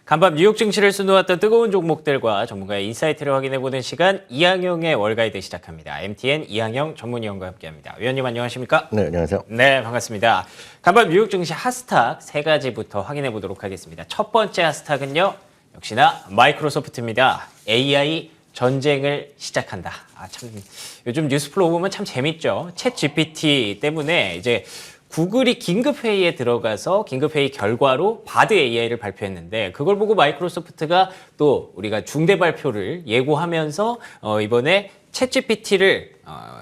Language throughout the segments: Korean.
간밤 뉴욕 증시를 수놓았던 뜨거운 종목들과 전문가의 인사이트를 확인해보는 시간 이항영의 월가이드 시작합니다. MTN 이항영 전문위원과 함께합니다. 위원님 안녕하십니까? 네, 안녕하세요. 네, 반갑습니다. 간밤 뉴욕 증시 핫스탁 세 가지부터 확인해보도록 하겠습니다. 첫 번째 핫스탁은요. 역시나 마이크로소프트입니다. AI 전쟁을 시작한다. 참 요즘 뉴스플로우 보면 참 재밌죠. 챗 GPT 때문에 이제 구글이 긴급회의에 들어가서 긴급회의 결과로 바드 AI를 발표했는데 그걸 보고 마이크로소프트가 또 우리가 중대 발표를 예고하면서 이번에 챗GPT를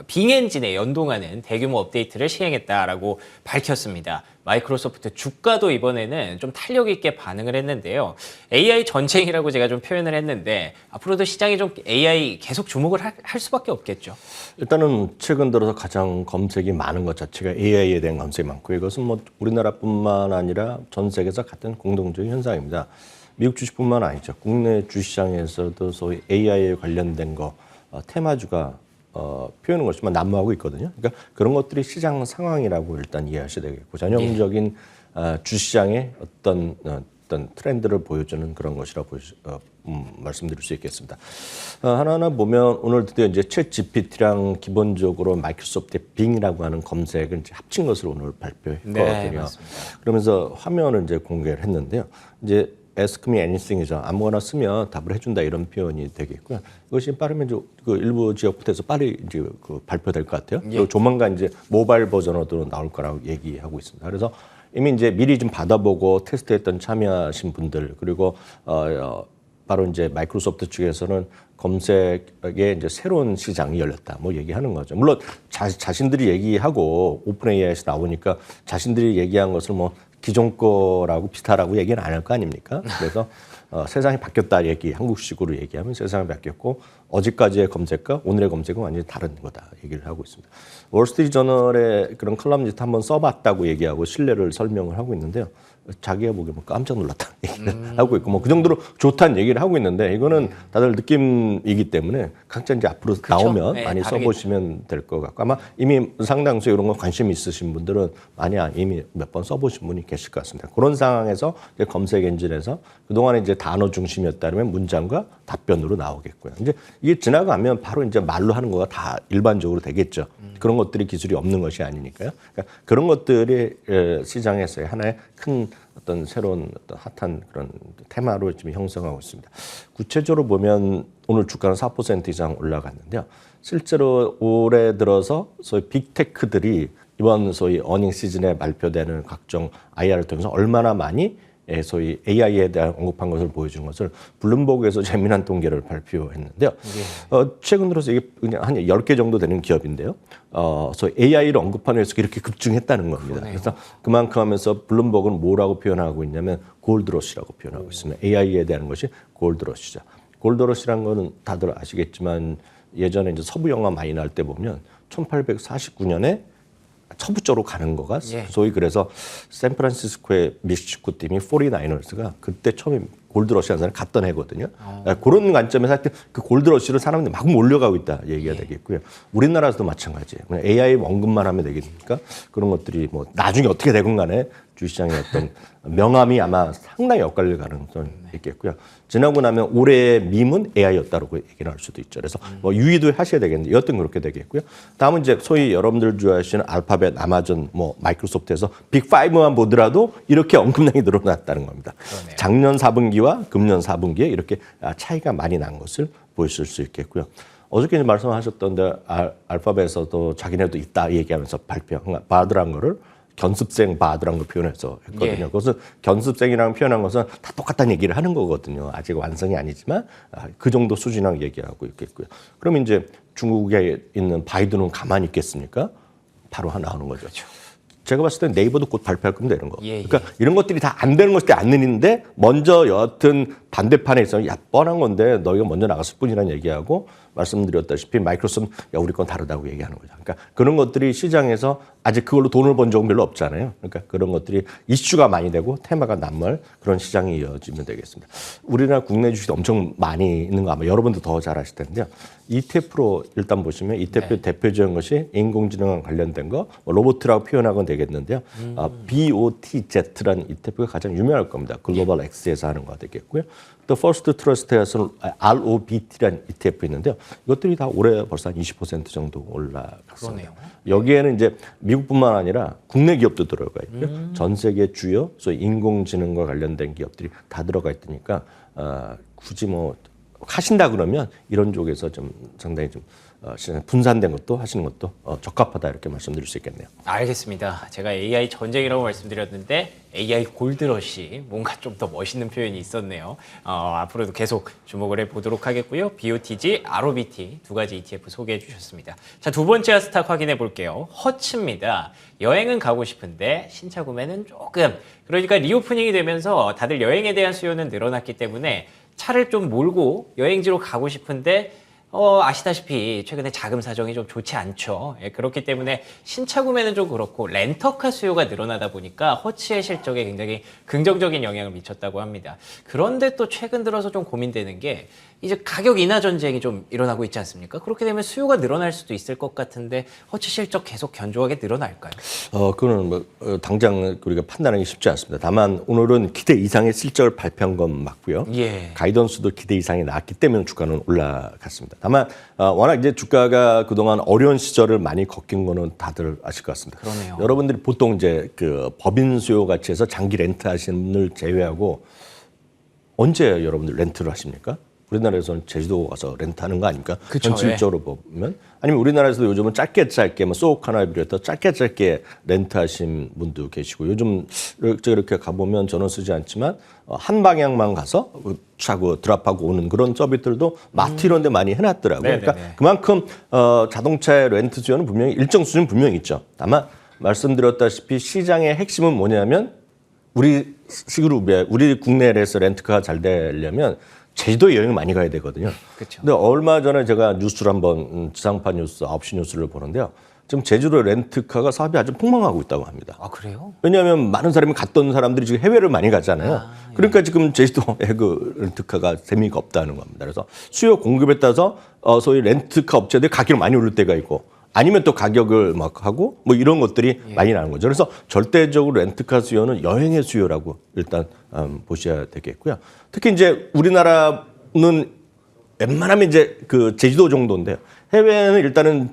빙 엔진에 연동하는 대규모 업데이트를 시행했다라고 밝혔습니다. 마이크로소프트 주가도 이번에는 좀 탄력 있게 반응을 했는데요. AI 전쟁이라고 제가 좀 표현을 했는데 앞으로도 시장이 좀 AI 계속 주목을 할 수밖에 없겠죠. 일단은 최근 들어서 가장 검색이 많은 것 자체가 AI에 대한 검색이 많고 이것은 뭐 우리나라뿐만 아니라 전 세계에서 같은 공동적인 현상입니다. 미국 주식뿐만 아니죠. 국내 주시장에서도 소위 AI에 관련된 거 테마주가 표현한 것이만 난무하고 있거든요. 그러니까 그런 것들이 시장 상황이라고 일단 이해하셔야 되겠고 전형적인 주시장의 어떤 트렌드를 보여주는 그런 것이라고 말씀드릴 수 있겠습니다. 하나하나 보면 오늘 드디어 이제 챗 GPT랑 기본적으로 마이크로소프트의 빙이라고 하는 검색을 이제 합친 것을 오늘 발표했거든요. 네, 맞습니다. 그러면서 화면을 이제 공개를 했는데요. 이제 Ask me anything이죠. 아무거나 쓰면 답을 해준다 이런 표현이 되겠고요. 이것이 빠르면 그 일부 지역부터해서 빨리 이제 그 발표될 것 같아요. 그리고 조만간 이제 모바일 버전으로 나올 거라고 얘기하고 있습니다. 그래서 이미 이제 미리 좀 받아보고 테스트했던 참여하신 분들 그리고 바로 이제 마이크로소프트 측에서는 검색에 이제 새로운 시장이 열렸다. 뭐 얘기하는 거죠. 물론 자신들이 얘기하고 오픈 AI에서 나오니까 자신들이 얘기한 것을 뭐 기존 거라고 비슷하라고 얘기는 안 할 거 아닙니까? 그래서 세상이 바뀌었다 얘기, 한국식으로 얘기하면 세상이 바뀌었고 어제까지의 검색과 오늘의 검색은 완전히 다른 거다 얘기를 하고 있습니다. 월스트리트저널의 그런 컬럼니스트 한번 써봤다고 얘기하고 신뢰를 설명을 하고 있는데요. 자기가 보기에 깜짝 놀랐다 얘기를 하고 있고 뭐 그 정도로 좋다는 얘기를 하고 있는데 이거는 다들 느낌이기 때문에 각자 이제 앞으로 나오면 많이 써보시면 될 것 같고 아마 이미 상당수 이런 거 관심 있으신 분들은 많이 이미 몇 번 써보신 분이 계실 것 같습니다. 그런 상황에서 이제 검색 엔진에서 그동안에 이제 단어 중심이었다면 문장과 답변으로 나오겠고요. 이제 이게 지나가면 바로 이제 말로 하는 거가 다 일반적으로 되겠죠. 그런 것들이 기술이 없는 것이 아니니까요. 그러니까 그런 것들이 시장에서의 하나의 큰 어떤 새로운 어떤 핫한 그런 테마로 지금 형성하고 있습니다. 구체적으로 보면 오늘 주가는 4% 이상 올라갔는데요. 실제로 올해 들어서 소위 빅테크들이 이번 소위 어닝 시즌에 발표되는 각종 IR을 통해서 얼마나 많이 소위 AI에 대한 언급한 것을 보여주는 것을 블룸버그에서 재미난 통계를 발표했는데요. 최근 들어서 이게 그냥 한 10개 정도 되는 기업인데요. 소위 AI를 언급하는 회사가 이렇게 급증했다는 겁니다. 그러네요. 그래서 그만큼 하면서 블룸버그는 뭐라고 표현하고 있냐면 골드러시라고 표현하고 있습니다. AI에 대한 것이 골드러시죠. 골드러시란 거는 다들 아시겠지만 예전에 이제 서부 영화 많이 날 때 보면 1849년에 서부 쪽으로 가는 거가 소위 그래서 샌프란시스코의 미식축구 팀이 49ers가 그때 처음에 골드러시 한 사람이 갔던 해거든요. 그런 관점에서 하여튼 그 골드러시를 사람들이 막 몰려가고 있다 얘기가 되겠고요. 우리나라에서도 마찬가지예요. AI 언급만 하면 되겠습니까? 그런 것들이 뭐 나중에 어떻게 되건 간에 주시장의 어떤 명암이 아마 상당히 엇갈릴 가능성이 있겠고요. 지나고 나면 올해의 밈은 AI였다고 얘기를 할 수도 있죠. 그래서 뭐 유의도 하셔야 되겠는데 여튼 그렇게 되겠고요. 다음은 이제 소위 여러분들 좋아하시는 알파벳, 아마존, 뭐 마이크로소프트에서 빅5만 보더라도 이렇게 언급량이 늘어났다는 겁니다. 그러네요. 작년 4분기와 금년 4분기에 이렇게 차이가 많이 난 것을 보실 수 있겠고요. 어저께 말씀하셨던데 알파벳에서도 자기네도 있다 얘기하면서 발표한 바드란 거를 견습생 바드라는 걸 표현해서 했거든요. 그것은 견습생이라는 표현한 것은 다 똑같다는 얘기를 하는 거거든요. 아직 완성이 아니지만 그 정도 수준이라고 얘기하고 있겠고요. 그럼 이제 중국에 있는 바이든은 가만히 있겠습니까? 바로 나오는 거죠. 그렇죠. 제가 봤을 때 네이버도 곧 발표할 겁니다. 이런 거. 그러니까 이런 것들이 다 안 되는 것들이 안 되는데 먼저 여하튼 반대판에 있어서 야 뻔한 건데 너희가 먼저 나갔을 뿐이라는 얘기하고 말씀드렸다시피 마이크로소프트 야 우리 건 다르다고 얘기하는 거죠. 그러니까 그런 것들이 시장에서 아직 그걸로 돈을 번 적은 별로 없잖아요. 그러니까 그런 것들이 이슈가 많이 되고 테마가 남말 그런 시장이 이어지면 되겠습니다. 우리나라 국내 주식이 엄청 많이 있는 거 아마 여러분도 더 잘 아실 텐데요. ETF로 일단 보시면 ETF 대표적인 것이 인공지능 관련된 거, 로봇이라고 표현하건 되겠는데요. BOTZ라는 ETF가 가장 유명할 겁니다. 글로벌 X에서 하는 거 되겠고요. 또 퍼스트 트러스트에서는 ROBT라는 ETF 있는데요. 이것들이 다 올해 벌써 한 20% 정도 올라갔습니다. 그러네요. 여기에는 이제 미국뿐만 아니라 국내 기업도 들어가 있고요. 전 세계 주요 소위 인공지능과 관련된 기업들이 다 들어가 있으니까 굳이 뭐 하신다 그러면 이런 쪽에서 좀 상당히 좀 분산된 것도 하시는 것도 적합하다 이렇게 말씀드릴 수 있겠네요. 알겠습니다. 제가 AI 전쟁이라고 말씀드렸는데 AI 골드러시 뭔가 좀 더 멋있는 표현이 있었네요. 앞으로도 계속 주목을 해보도록 하겠고요. BOTG, ROBT 두 가지 ETF 소개해 주셨습니다. 자, 두 번째 스탁 확인해 볼게요. 허츠입니다. 여행은 가고 싶은데 신차 구매는 조금 그러니까 리오프닝이 되면서 다들 여행에 대한 수요는 늘어났기 때문에 차를 좀 몰고 여행지로 가고 싶은데 아시다시피 최근에 자금 사정이 좀 좋지 않죠. 예, 그렇기 때문에 신차 구매는 좀 그렇고 렌터카 수요가 늘어나다 보니까 허츠의 실적에 굉장히 긍정적인 영향을 미쳤다고 합니다. 그런데 또 최근 들어서 좀 고민되는 게 이제 가격 인하 전쟁이 좀 일어나고 있지 않습니까? 그렇게 되면 수요가 늘어날 수도 있을 것 같은데 허츠 실적 계속 견조하게 늘어날까요? 그거는 뭐 당장 우리가 판단하기 쉽지 않습니다. 다만 오늘은 기대 이상의 실적을 발표한 건 맞고요. 예. 가이던스도 기대 이상이 나왔기 때문에 주가는 올라갔습니다. 다만 워낙 이제 주가가 그동안 어려운 시절을 많이 겪은 거는 다들 아실 것 같습니다. 그러네요. 여러분들이 보통 이제 그 법인 수요 같이 해서 장기 렌트 하시는 분을 제외하고 언제 여러분들 렌트를 하십니까? 우리나라에서는 제주도 가서 렌트하는 거 아닙니까? 그쵸, 현실적으로 보면 아니면 우리나라에서도 요즘은 짧게 뭐 쏙 하나 비롯해서 짧게 렌트하신 분도 계시고 요즘 이렇게 가보면 저는 쓰지 않지만 한 방향만 가서 차고 드랍하고 오는 그런 서비스들도 마트 이런 데 많이 해놨더라고요. 그러니까 그만큼 자동차의 렌트 수요는 분명히 일정 수준 분명히 있죠. 다만 말씀드렸다시피 시장의 핵심은 뭐냐면 우리 국내에서 렌트카가 잘 되려면 제주도 여행을 많이 가야 되거든요. 그쵸. 근데 얼마 전에 제가 뉴스를 한번 지상파 뉴스 9시 뉴스를 보는데요. 지금 제주도 렌트카가 사업이 아주 폭망하고 있다고 합니다. 아, 그래요? 왜냐하면 많은 사람이 갔던 사람들이 지금 해외를 많이 가잖아요. 그러니까 지금 제주도에 그 렌트카가 재미가 없다는 겁니다. 그래서 수요 공급에 따라서 소위 렌트카 업체들이 가격을 많이 올릴 때가 있고 아니면 또 가격을 막 하고 뭐 이런 것들이 많이 나는 거죠. 그래서 절대적으로 렌트카 수요는 여행의 수요라고 일단 보셔야 되겠고요. 특히 이제 우리나라는 웬만하면 이제 그 제주도 정도인데요. 해외는 일단은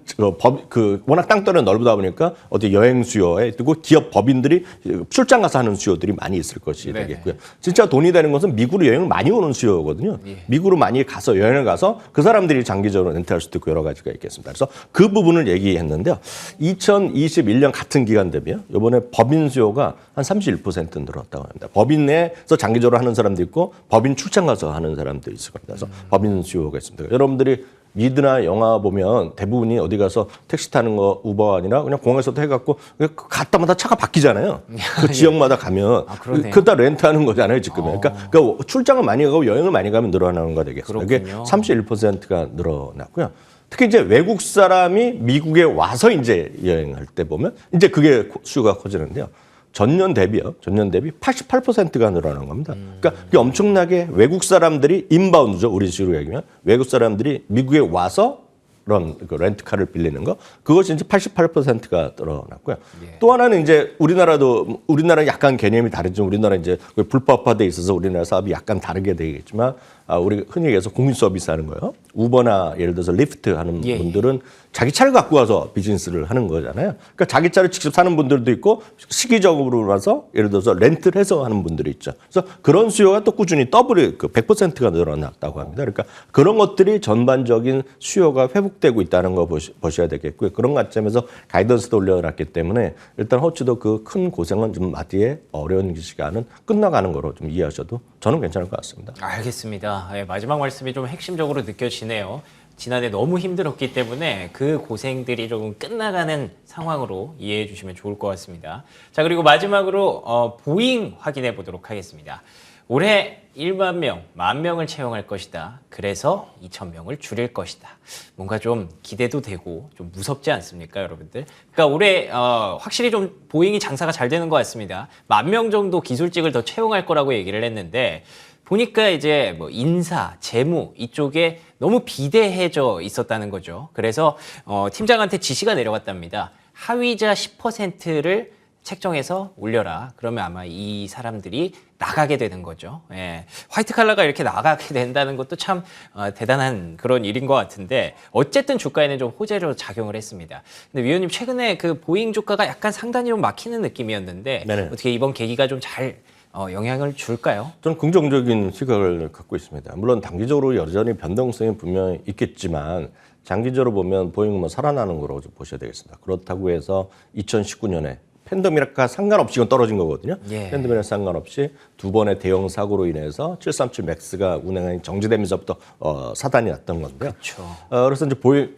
워낙 땅덩이가 넓다 보니까 어디 여행 수요에 그리고 기업 법인들이 출장 가서 하는 수요들이 많이 있을 것이 되겠고요. 진짜 돈이 되는 것은 미국으로 여행을 많이 오는 수요거든요. 미국으로 많이 가서 여행을 가서 그 사람들이 장기적으로 렌트할 수도 있고 여러 가지가 있겠습니다. 그래서 그 부분을 얘기했는데요. 2021년 같은 기간 대비요. 이번에 법인 수요가 한 31% 늘었다고 합니다. 법인 내에서 장기적으로 하는 사람도 있고 법인 출장 가서 하는 사람도 있을 겁니다. 그래서 법인 수요가 있습니다. 여러분들이 미드나 영화 보면 대부분이 어디 가서 택시 타는 거 우버 아니라 그냥 공항에서도 해갖고 갔다마다 차가 바뀌잖아요. 그 지역마다 가면 그다 렌트하는 거잖아요 지금은. 그러니까 출장을 많이 가고 여행을 많이 가면 늘어나는 거 되겠습니다. 그게 31%가 늘어났고요. 특히 이제 외국 사람이 미국에 와서 이제 여행할 때 보면 이제 그게 수요가 커지는데요. 전년 대비 88%가 늘어난 겁니다. 그러니까 그게 엄청나게 외국 사람들이 인바운드죠. 우리 식으로 얘기하면 외국 사람들이 미국에 와서 그런 렌트카를 빌리는 거 그것이 이제 88%가 늘어났고요. 또 하나는 이제 우리나라는 약간 개념이 다르죠. 우리나라 이제 불법화돼 있어서 우리나라 사업이 약간 다르게 되겠지만 우리 흔히 얘기해서 공유 서비스 하는 거요. 우버나 예를 들어서 리프트 하는 분들은 자기 차를 갖고 와서 비즈니스를 하는 거잖아요. 그러니까 자기 차를 직접 사는 분들도 있고 시기적으로 와서 예를 들어서 렌트를 해서 하는 분들이 있죠. 그래서 그런 수요가 또 꾸준히 더블이 100%가 늘어났다고 합니다. 그러니까 그런 것들이 전반적인 수요가 회복되고 있다는 거 보셔야 되겠고요. 그런 관점에서 가이던스도 올려놨기 때문에 일단 허츠도 그 큰 고생은 좀 마디에 어려운 시간은 끝나가는 거로 좀 이해하셔도 저는 괜찮을 것 같습니다. 알겠습니다. 마지막 말씀이 좀 핵심적으로 느껴지네요. 지난해 너무 힘들었기 때문에 그 고생들이 조금 끝나가는 상황으로 이해해 주시면 좋을 것 같습니다. 자, 그리고 마지막으로 보잉 확인해 보도록 하겠습니다. 올해 1만 명, 10,000명을 채용할 것이다. 그래서 2,000명을 줄일 것이다. 뭔가 좀 기대도 되고 좀 무섭지 않습니까, 여러분들? 그러니까 올해 확실히 좀 보잉이 장사가 잘 되는 것 같습니다. 10,000명 정도 기술직을 더 채용할 거라고 얘기를 했는데 보니까 이제 뭐 인사, 재무 이쪽에 너무 비대해져 있었다는 거죠. 그래서 팀장한테 지시가 내려갔답니다. 하위자 10%를 책정해서 올려라. 그러면 아마 이 사람들이 나가게 되는 거죠. 예. 화이트 칼라가 이렇게 나가게 된다는 것도 참 대단한 그런 일인 것 같은데 어쨌든 주가에는 좀 호재로 작용을 했습니다. 근데 위원님 최근에 그 보잉 주가가 약간 상단이 좀 막히는 느낌이었는데 네네. 어떻게 이번 계기가 좀 잘 영향을 줄까요? 저는 긍정적인 시각을 갖고 있습니다. 물론 단기적으로 여전히 변동성이 분명히 있겠지만 장기적으로 보면 보잉은 뭐 살아나는 거로 보셔야 되겠습니다. 그렇다고 해서 2019년에 팬데믹과 상관없이 이건 떨어진 거거든요. 예. 팬데믹과 상관없이 두 번의 대형 사고로 인해서 737 맥스가 운행이 정지되면서부터 사단이 났던 건데요. 그렇죠. 그래서 이제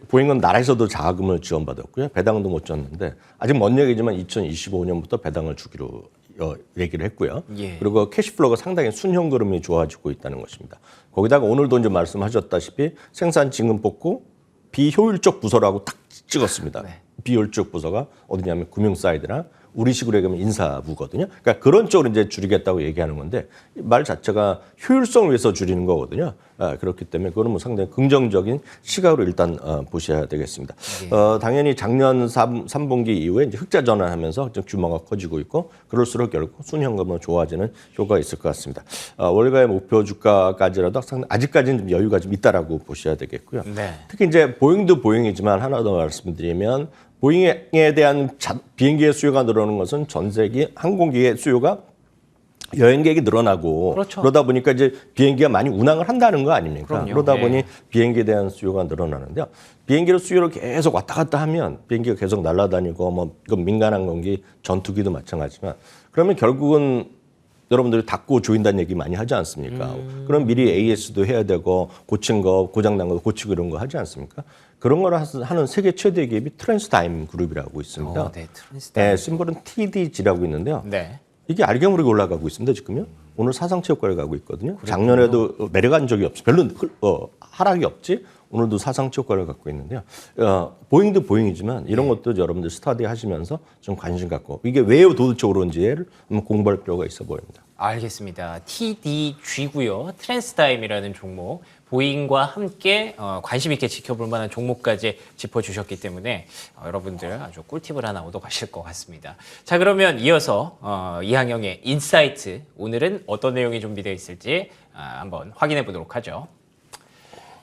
보잉은 나라에서도 자금을 지원받았고요. 배당도 못 줬는데 아직 먼 얘기지만 2025년부터 배당을 주기로 얘기를 했고요. 예. 그리고 캐시플로우가 상당히 순현금이 좋아지고 있다는 것입니다. 거기다가 오늘도 이제 말씀하셨다시피 생산 진급 뽑고 비효율적 부서라고 딱 찍었습니다. 네. 비효율적 부서가 어디냐면 금융 사이드나 우리식으로 얘기하면 인사부거든요. 그러니까 그런 쪽으로 이제 줄이겠다고 얘기하는 건데 말 자체가 효율성을 위해서 줄이는 거거든요. 그렇기 때문에 그거는 뭐 상당히 긍정적인 시각으로 일단 보셔야 되겠습니다. 당연히 작년 3분기 이후에 이제 흑자 전환하면서 규모가 커지고 있고 그럴수록 결국 순현금은 좋아지는 효과가 있을 것 같습니다. 월가의 목표 주가까지라도 아직까지는 좀 여유가 좀 있다라고 보셔야 되겠고요. 네. 특히 이제 보잉도 보잉이지만 하나 더 말씀드리면 보잉에 대한 비행기의 수요가 늘어나는 것은 전 세계 항공기의 수요가 여행객이 늘어나고 그렇죠. 그러다 보니까 이제 비행기가 많이 운항을 한다는 거 아닙니까? 그럼요. 그러다 예. 보니 비행기에 대한 수요가 늘어나는데요. 비행기의 수요를 계속 왔다 갔다 하면 비행기가 계속 날아다니고 뭐 이건 민간 항공기, 전투기도 마찬가지지만 그러면 결국은 여러분들이 닫고 조인다는 얘기 많이 하지 않습니까? 그럼 미리 AS도 해야 되고 고친 거, 고장난 거 고치고 이런 거 하지 않습니까? 그런 걸 하는 세계 최대 기업이 트랜스타임 그룹이라고 있습니다. 네, 트랜스타임. 네, 심볼은 TDG라고 있는데요. 네. 이게 알게 모르게 올라가고 있습니다, 지금요. 오늘 사상체육과를 가고 있거든요. 작년에도 내려간 적이 없어. 별로 하락이 없지. 오늘도 사상체육과를 갖고 있는데요. 보잉도 보잉이지만 이런 것도 여러분들 스터디 하시면서 좀 관심 갖고 이게 왜 도대체 오른지를 한번 공부할 필요가 있어 보입니다. 알겠습니다. TDG고요. 트랜스타임이라는 종목. 보잉과 함께 관심 있게 지켜볼 만한 종목까지 짚어주셨기 때문에 여러분들 아주 꿀팁을 하나 얻어가실 것 같습니다. 자, 그러면 이어서 이항영의 인사이트 오늘은 어떤 내용이 준비되어 있을지 한번 확인해 보도록 하죠.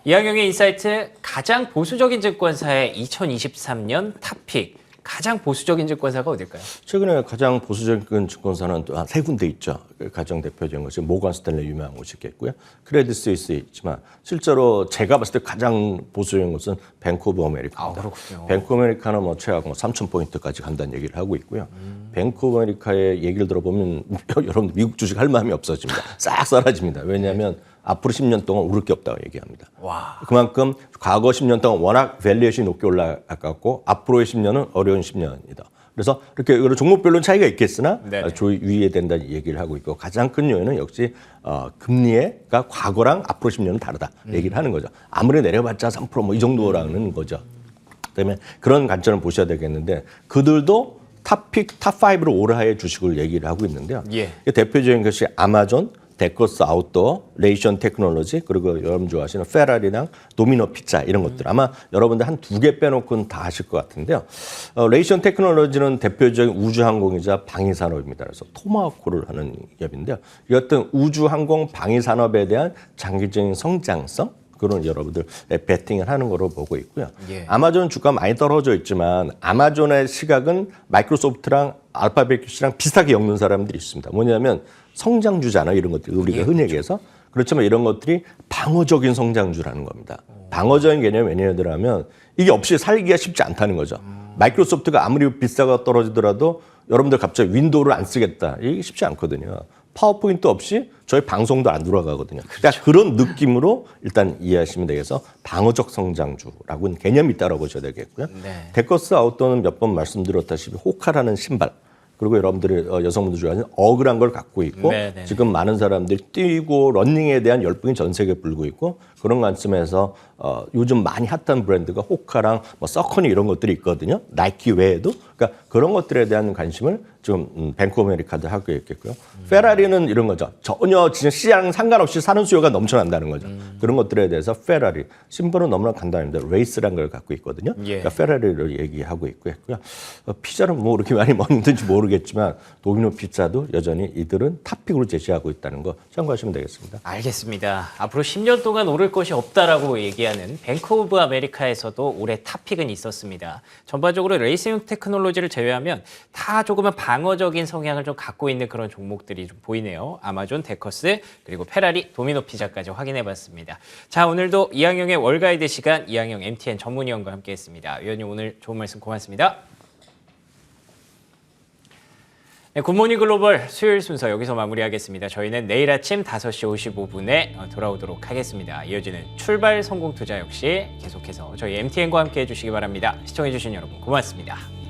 이항영의 인사이트 가장 보수적인 증권사의 2023년 탑픽. 가장 보수적인 증권사가 어딜까요? 최근에 가장 보수적인 증권사는 또 세 군데 있죠. 가장 대표적인 것이 모건 스탠리 유명한 곳이 있겠고요. 크레딧 스위스에 있지만 실제로 제가 봤을 때 가장 보수적인 것은 뱅크 오브 아메리카입니다. 그렇군요. 뱅크 오브 아메리카는 뭐 최악 3,000포인트까지 간다는 얘기를 하고 있고요. 뱅크 오브 아메리카의 얘기를 들어보면 여러분들 미국 주식 할 마음이 없어집니다. 싹 사라집니다. 왜냐하면 앞으로 10년 동안 오를 게 없다고 얘기합니다. 와. 그만큼 과거 10년 동안 워낙 밸류에이션이 높게 올라갔고 앞으로의 10년은 어려운 10년이다. 그래서 이렇게 여러 종목별로는 차이가 있겠으나 유의해야 된다는 얘기를 하고 있고 가장 큰 요인은 역시 금리가 과거랑 앞으로 10년은 다르다 얘기를 하는 거죠. 아무리 내려봤자 3%뭐 이 정도라는 거죠. 그다음에 그런 관점을 보셔야 되겠는데 그들도 탑픽, 탑5로 올해의 주식을 얘기를 하고 있는데요. 예. 대표적인 것이 아마존, 데커스 아웃도어, 레이션 테크놀로지 그리고 여러분 좋아하시는 페라리랑 도미노 피자 이런 것들 아마 여러분들 한 두 개 빼놓고는 다 아실 것 같은데요. 레이션 테크놀로지는 대표적인 우주항공이자 방위산업입니다. 그래서 토마호크를 하는 기업인데요. 이 어떤 우주항공 방위산업에 대한 장기적인 성장성 그런 여러분들 베팅을 하는 거로 보고 있고요. 예. 아마존 주가 많이 떨어져 있지만 아마존의 시각은 마이크로소프트랑 알파벳이랑 비슷하게 엮는 사람들이 있습니다. 뭐냐면 성장주잖아요. 이런 것들 우리가 흔히 얘기해서. 그렇지만 이런 것들이 방어적인 성장주라는 겁니다. 방어적인 개념이 왜냐하면 이게 없이 살기가 쉽지 않다는 거죠. 마이크로소프트가 아무리 비싸가 떨어지더라도 여러분들 갑자기 윈도우를 안 쓰겠다. 이게 쉽지 않거든요. 파워포인트 없이 저희 방송도 안 돌아가거든요. 그러니까 그런 느낌으로 일단 이해하시면 되겠어. 방어적 성장주라고는 개념이 있다고 보셔야 되겠고요. 네. 데커스 아웃도어는 몇 번 말씀드렸다시피 호카라는 신발. 그리고 여러분들이 여성분들 좋아하는 억울한 걸 갖고 있고 네네네. 지금 많은 사람들이 뛰고 러닝에 대한 열풍이 전 세계에 불고 있고 그런 관점에서 요즘 많이 핫한 브랜드가 호카랑 뭐 서커니 이런 것들이 있거든요. 나이키 외에도 그러니까 그런 것들에 대한 관심을 좀 뱅크 오브 아메리카도 하고 있겠고요. 페라리는 이런 거죠. 전혀 진짜 시장 상관없이 사는 수요가 넘쳐난다는 거죠. 그런 것들에 대해서 페라리 심벌은 너무나 간단합니다. 레이스란 걸 갖고 있거든요. 예. 그러니까 페라리를 얘기하고 있고요. 피자는 뭐 그렇게 많이 먹는지 모르겠지만 도미노 피자도 여전히 이들은 탑픽으로 제시하고 있다는 거 참고하시면 되겠습니다. 알겠습니다. 앞으로 10년 동안 오를 것이 없다라고 얘기하는 뱅크 오브 아메리카에서도 올해 탑픽은 있었습니다. 전반적으로 레이싱 테크놀로지를 제외하면 다 조금은 방어적인 성향을 좀 갖고 있는 그런 종목들이 좀 보이네요. 아마존, 데커스, 그리고 페라리, 도미노 피자까지 확인해봤습니다. 자, 오늘도 이항영의 월가이드 시간 이항영 MTN 전문위원과 함께했습니다. 위원님 오늘 좋은 말씀 고맙습니다. 네, 굿모닝 글로벌 수요일 순서 여기서 마무리하겠습니다. 저희는 내일 아침 5시 55분에 돌아오도록 하겠습니다. 이어지는 출발 성공 투자 역시 계속해서 저희 MTN과 함께 해주시기 바랍니다. 시청해주신 여러분 고맙습니다.